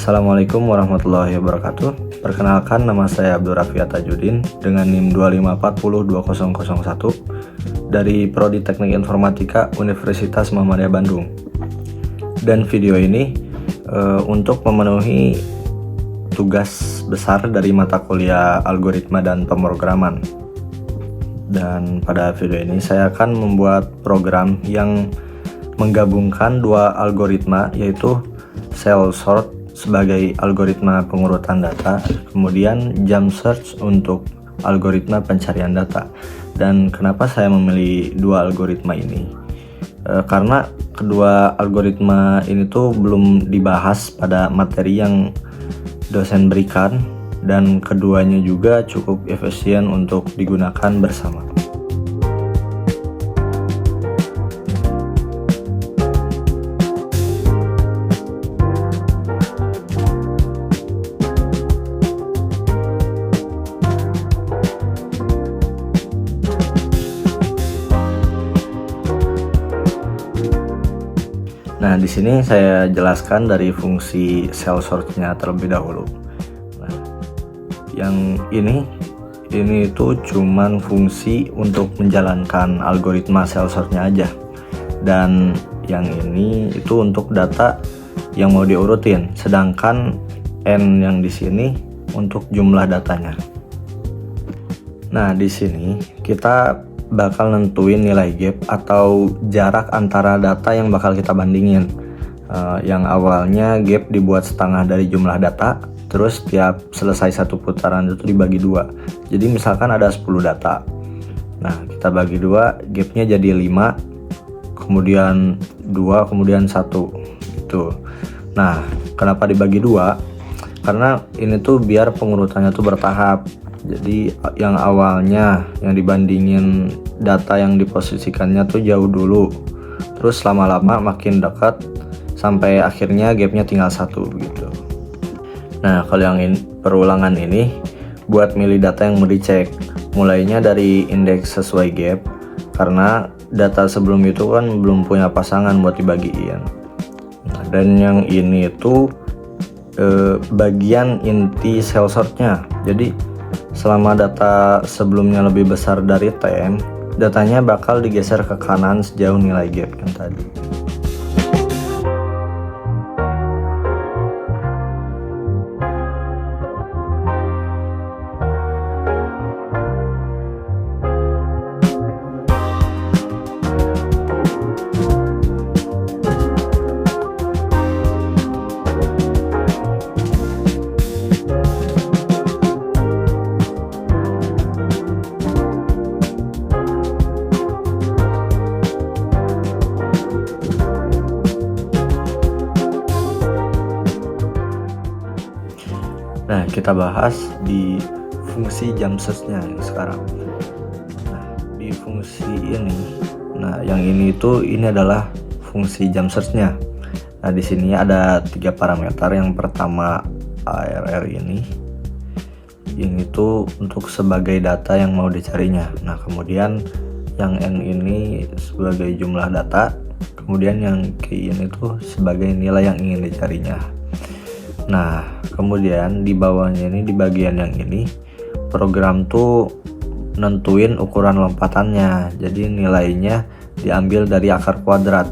Assalamualaikum warahmatullahi wabarakatuh. Perkenalkan, nama saya Abdul Rafiat Tajudin dengan NIM 2540201 dari Prodi Teknik Informatika Universitas Muhammadiyah Bandung. Dan video ini untuk memenuhi tugas besar dari mata kuliah algoritma dan pemrograman. Dan pada video ini saya akan membuat program yang menggabungkan dua algoritma, yaitu cell sort sebagai algoritma pengurutan data, kemudian jump search untuk algoritma pencarian data. Dan kenapa saya memilih dua algoritma ini? Karena kedua algoritma ini tuh belum dibahas pada materi yang dosen berikan, dan keduanya juga cukup efisien untuk digunakan bersama. Nah, di sini saya jelaskan dari fungsi cell sort-nya terlebih dahulu. Nah, yang ini itu cuman fungsi untuk menjalankan algoritma cell sort-nya aja. Dan yang ini itu untuk data yang mau diurutin, sedangkan N yang di sini untuk jumlah datanya. Nah, di sini kita bakal nentuin nilai gap atau jarak antara data yang bakal kita bandingin. Yang awalnya gap dibuat setengah dari jumlah data, terus tiap selesai satu putaran itu dibagi dua. Jadi misalkan ada 10 data, nah kita bagi dua, gapnya jadi 5, kemudian 2, kemudian 1 gitu. Nah, kenapa dibagi dua? Karena ini tuh biar pengurutannya tuh bertahap. Jadi yang awalnya yang dibandingin data yang diposisikannya tuh jauh dulu, terus lama-lama makin dekat sampai akhirnya gapnya tinggal 1 gitu. Nah, kalau yang perulangan ini buat milih data yang mau dicek, mulainya dari indeks sesuai gap, karena data sebelum itu kan belum punya pasangan buat dibagiin. Nah, dan yang ini itu bagian inti cell sort-nya. Jadi selama data sebelumnya lebih besar dari T, datanya bakal digeser ke kanan sejauh nilai gap yang tadi. Nah, kita bahas di fungsi jump search-nya yang sekarang. Nah, di fungsi ini, yang ini adalah fungsi jump search-nya. Nah, di sini ada 3 parameter. Yang pertama ARR ini tuh untuk sebagai data yang mau dicarinya. Nah, kemudian yang N ini sebagai jumlah data, kemudian yang K ini tuh sebagai nilai yang ingin dicarinya. Nah, kemudian di bawahnya ini, di bagian yang ini, program tuh nentuin ukuran lompatannya. Jadi nilainya diambil dari akar kuadrat.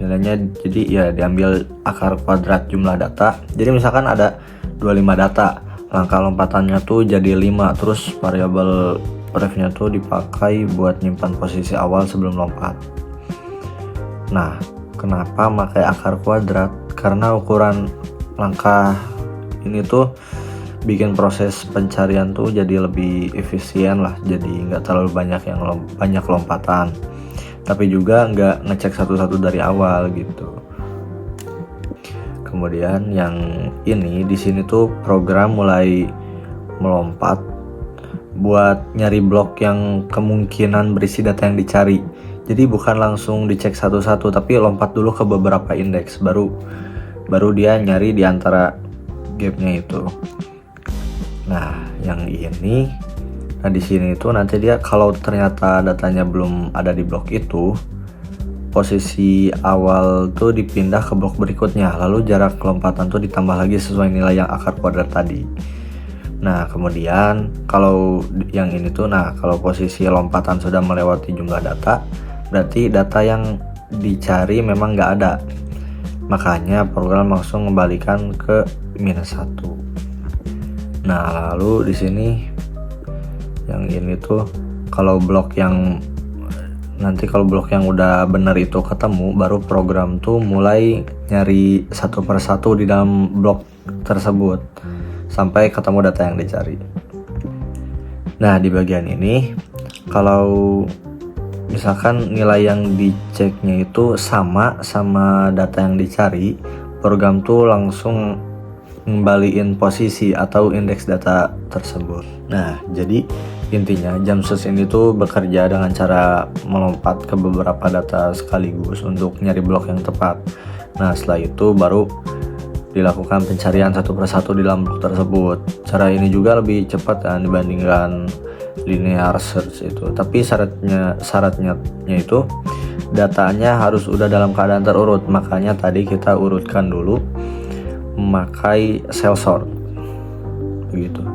Nilainya jadi ya diambil akar kuadrat jumlah data. Jadi misalkan ada 25 data, langkah lompatannya tuh jadi 5, terus variabel prefnya tuh dipakai buat nyimpan posisi awal sebelum lompat. Nah, kenapa pakai akar kuadrat? Karena ukuran langkah ini tuh bikin proses pencarian tuh jadi lebih efisien lah, jadi nggak terlalu banyak lompatan, tapi juga nggak ngecek satu-satu dari awal gitu. Kemudian yang ini di sini tuh program mulai melompat buat nyari blok yang kemungkinan berisi data yang dicari. Jadi bukan langsung dicek satu-satu, tapi lompat dulu ke beberapa indeks, baru dia nyari di antara gapnya itu. Nah, yang ini, di sini itu nanti dia kalau ternyata datanya belum ada di blok itu, posisi awal tuh dipindah ke blok berikutnya, lalu jarak lompatan tuh ditambah lagi sesuai nilai yang akar kuadrat tadi. Nah kemudian kalau yang ini tuh, kalau posisi lompatan sudah melewati jumlah data, berarti data yang dicari memang nggak ada, makanya program langsung mengembalikan ke -1. Nah lalu di sini yang ini tuh kalau blok yang udah benar itu ketemu, baru program tuh mulai nyari satu persatu di dalam blok tersebut sampai ketemu data yang dicari. Nah di bagian ini kalau misalkan nilai yang diceknya itu sama data yang dicari, program tuh langsung ngembaliin posisi atau indeks data tersebut. Nah jadi intinya Jamsus ini tuh bekerja dengan cara melompat ke beberapa data sekaligus untuk nyari blok yang tepat. Nah setelah itu baru dilakukan pencarian satu persatu di dalam blok tersebut. Cara ini juga lebih cepat kan dibandingkan linear search itu. Tapi syaratnya itu datanya harus udah dalam keadaan terurut. Makanya tadi kita urutkan dulu memakai cell sort. Begitu.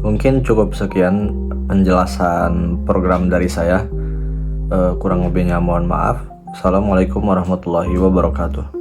Mungkin cukup sekian penjelasan program dari saya. Kurang lebihnya mohon maaf. Assalamualaikum warahmatullahi wabarakatuh.